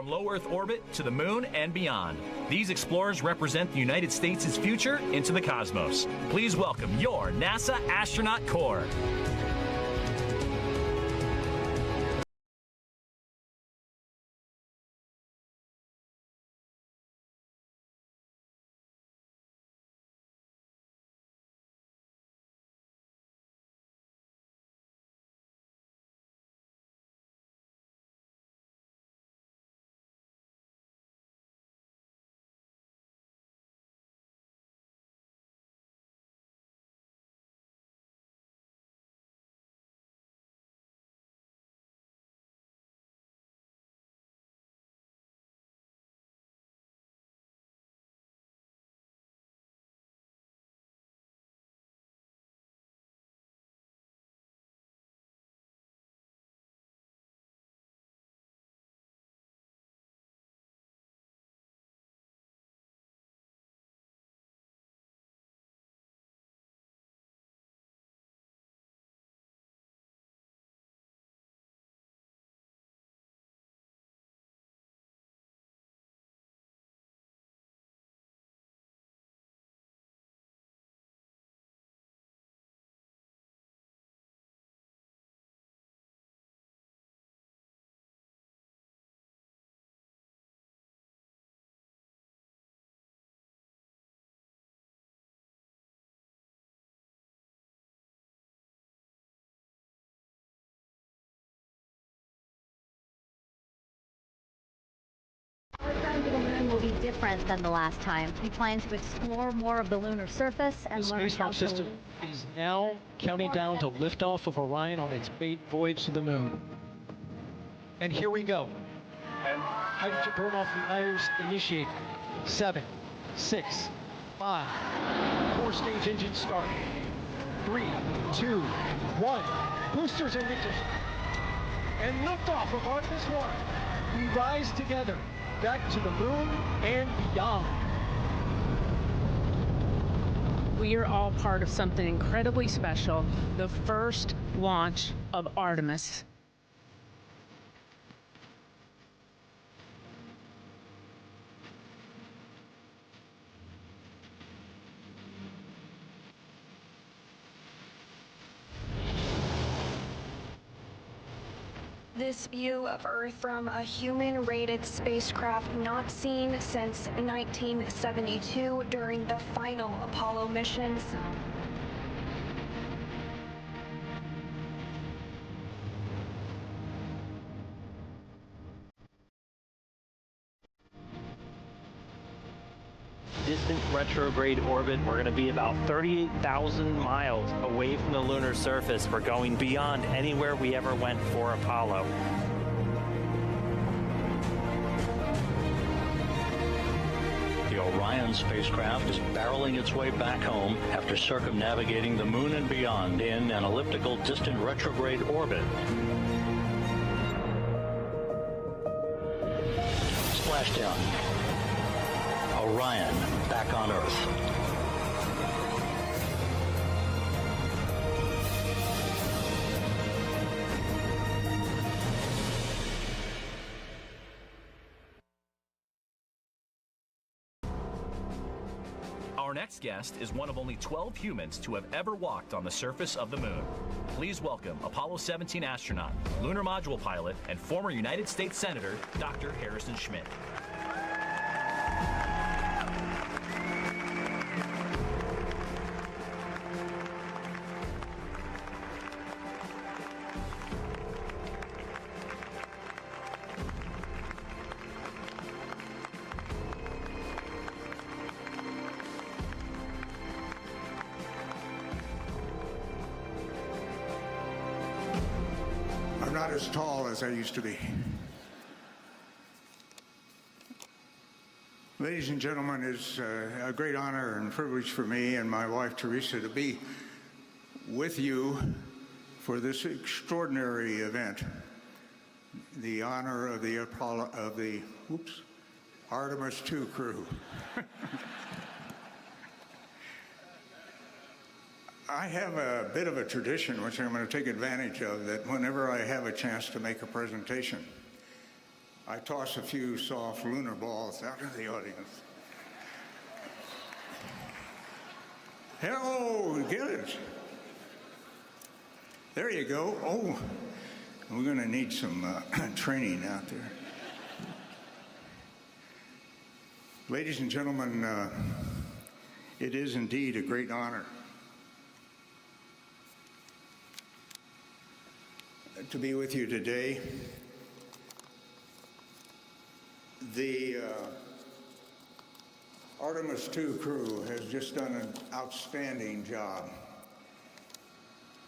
from low Earth orbit to the moon and beyond. These explorers represent the United States' future into the cosmos. Please welcome your NASA Astronaut Corps. Our time to the moon will be different than the last time. We plan to explore more of the lunar surface and learn how the space system is now counting down to liftoff of Orion on its voyage to the moon. And here we go. Hydrogen burn-off igniters initiated. 7, 6, 5. 4-stage engine start. 3, 2, 1. Boosters ignition. And liftoff of Artemis 1. We rise together. Back to the moon and beyond. We are all part of something incredibly special, the first launch of Artemis. This view of Earth from a human-rated spacecraft not seen since 1972 during the final Apollo missions. Distant retrograde orbit. We're going to be about 38,000 miles away from the lunar surface. We're going beyond anywhere we ever went for Apollo. The Orion spacecraft is barreling its way back home after circumnavigating the moon and beyond in an elliptical distant retrograde orbit. Splashdown. Orion, back on Earth. Our next guest is one of only 12 humans to have ever walked on the surface of the moon. Please welcome Apollo 17 astronaut, lunar module pilot, and former United States Senator, Dr. Harrison Schmitt. I'm not as tall as I used to be. Ladies and gentlemen, it's a great honor and privilege for me and my wife Teresa to be with you for this extraordinary event. The honor of the Artemis II crew. I have a bit of a tradition, which I'm going to take advantage of, that whenever I have a chance to make a presentation, I toss a few soft lunar balls out of the audience. Hello, get it. There you go. Oh, we're going to need some training out there. Ladies and gentlemen, it is indeed a great honor to be with you today. The Artemis II crew has just done an outstanding job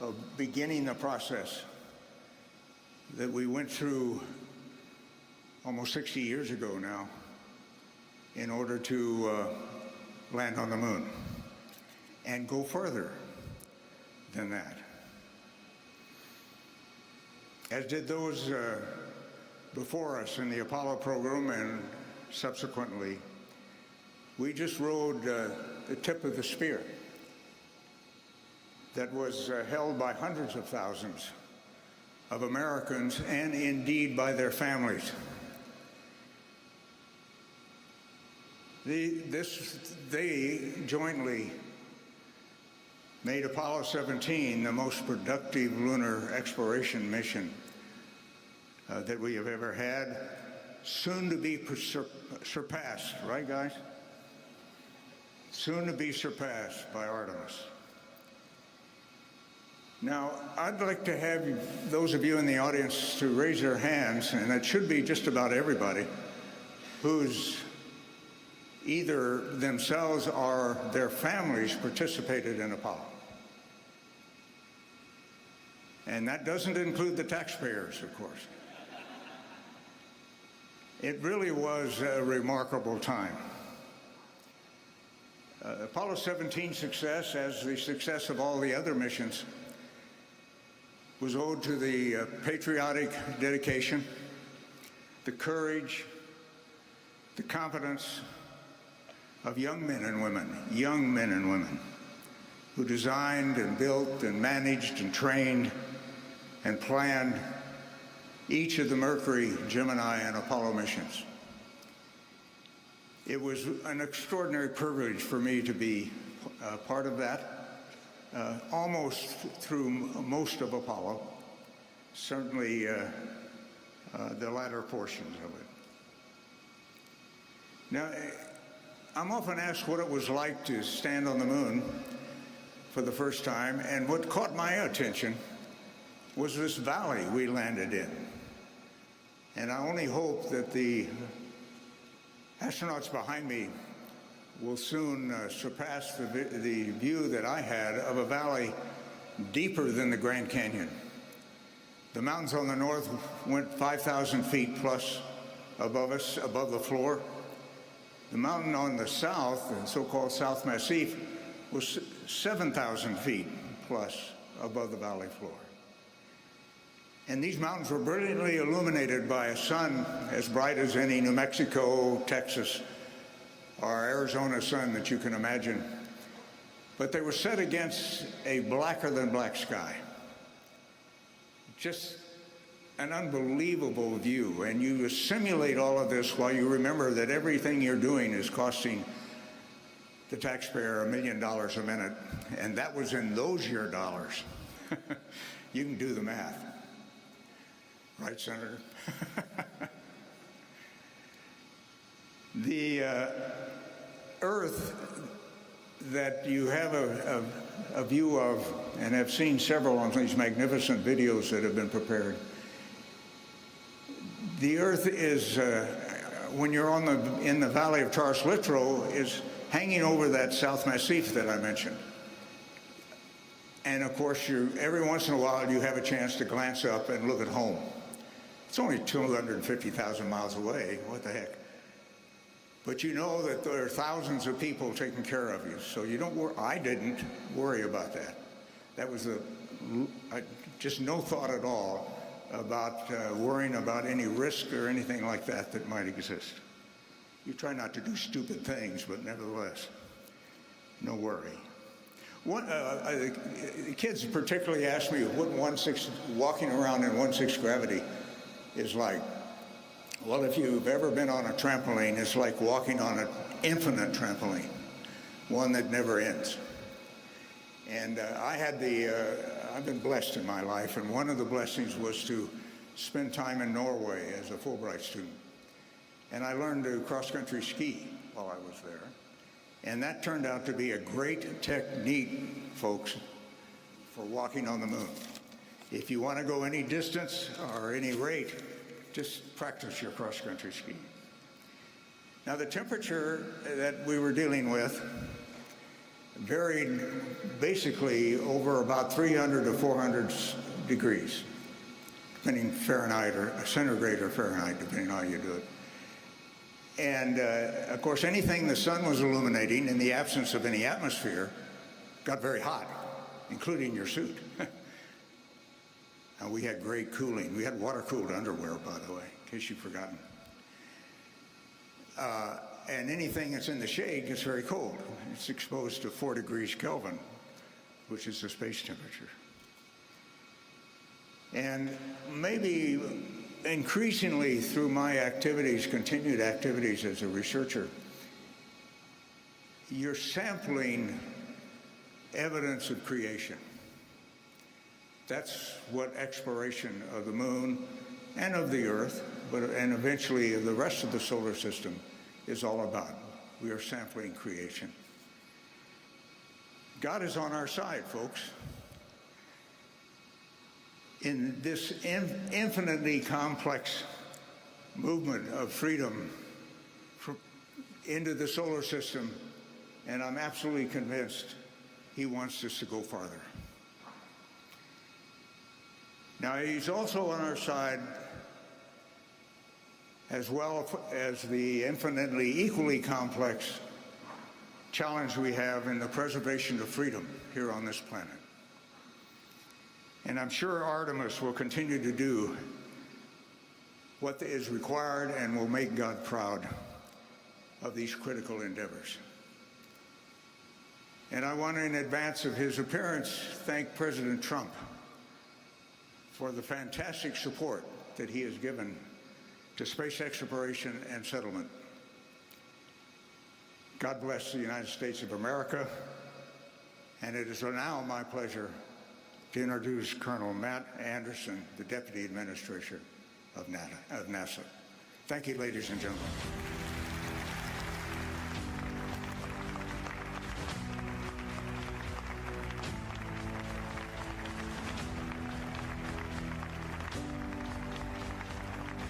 of beginning the process that we went through almost 60 years ago now in order to land on the moon and go further than that. As did those before us in the Apollo program and subsequently, we just rode the tip of the spear that was held by hundreds of thousands of Americans and indeed by their families. They jointly made Apollo 17 the most productive lunar exploration mission that we have ever had, soon to be surpassed, right guys? Soon to be surpassed by Artemis. Now, I'd like to have those of you in the audience to raise their hands, and it should be just about everybody, who's either themselves or their families participated in Apollo. And that doesn't include the taxpayers, of course. It really was a remarkable time. Apollo 17's success, as the success of all the other missions, was owed to the patriotic dedication, the courage, the competence of young men and women who designed and built and managed and trained and planned each of the Mercury, Gemini, and Apollo missions. It was an extraordinary privilege for me to be part of that, almost through most of Apollo, certainly the latter portions of it. Now, I'm often asked what it was like to stand on the moon for the first time, and what caught my attention was this valley we landed in. And I only hope that the astronauts behind me will soon surpass the view that I had of a valley deeper than the Grand Canyon. The mountains on the north went 5,000 feet plus above us, above the floor. The mountain on the south, the so-called South Massif, was 7,000 feet plus above the valley floor. And these mountains were brilliantly illuminated by a sun as bright as any New Mexico, Texas, or Arizona sun that you can imagine. But they were set against a blacker than black sky. Just an unbelievable view. And you simulate all of this while you remember that everything you're doing is costing the taxpayer $1 million a minute. And that was in those year dollars. You can do the math. Right, Senator? The Earth that you have a view of, and have seen several on these magnificent videos that have been prepared, the Earth is, when you're in the valley of Taurus Littrow, is hanging over that South Massif that I mentioned. And of course, every once in a while you have a chance to glance up and look at home. It's only 250,000 miles away. What the heck? But you know that there are thousands of people taking care of you, so you don't worry. I didn't worry about that. That was just no thought at all about worrying about any risk or anything like that that might exist. You try not to do stupid things, but nevertheless, no worry. Kids particularly ask me what walking around in 1/6 gravity is like. Well, if you've ever been on a trampoline, it's like walking on an infinite trampoline, one that never ends. And I've been blessed in my life, and one of the blessings was to spend time in Norway as a Fulbright student. And I learned to cross-country ski while I was there. And that turned out to be a great technique, folks, for walking on the moon. If you want to go any distance or any rate, just practice your cross-country ski. Now, the temperature that we were dealing with varied basically over about 300 to 400 degrees, depending Fahrenheit or centigrade or Fahrenheit, depending on how you do it. And, of course, anything the sun was illuminating in the absence of any atmosphere got very hot, including your suit. And we had great cooling. We had water-cooled underwear, by the way, in case you've forgotten. And anything that's in the shade gets very cold. It's exposed to 4 degrees Kelvin, which is the space temperature. And maybe increasingly through my activities, continued activities as a researcher, you're sampling evidence of creation. That's what exploration of the moon and of the Earth, and eventually of the rest of the solar system is all about. We are sampling creation. God is on our side, folks. In this infinitely complex movement of freedom into the solar system, and I'm absolutely convinced he wants us to go farther. Now, he's also on our side as well as the infinitely equally complex challenge we have in the preservation of freedom here on this planet. And I'm sure Artemis will continue to do what is required and will make God proud of these critical endeavors. And I want to, in advance of his appearance, thank President Trump for the fantastic support that he has given to space exploration and settlement. God bless the United States of America, and it is now my pleasure to introduce Colonel Matt Anderson, the Deputy Administrator of NASA. Thank you, ladies and gentlemen.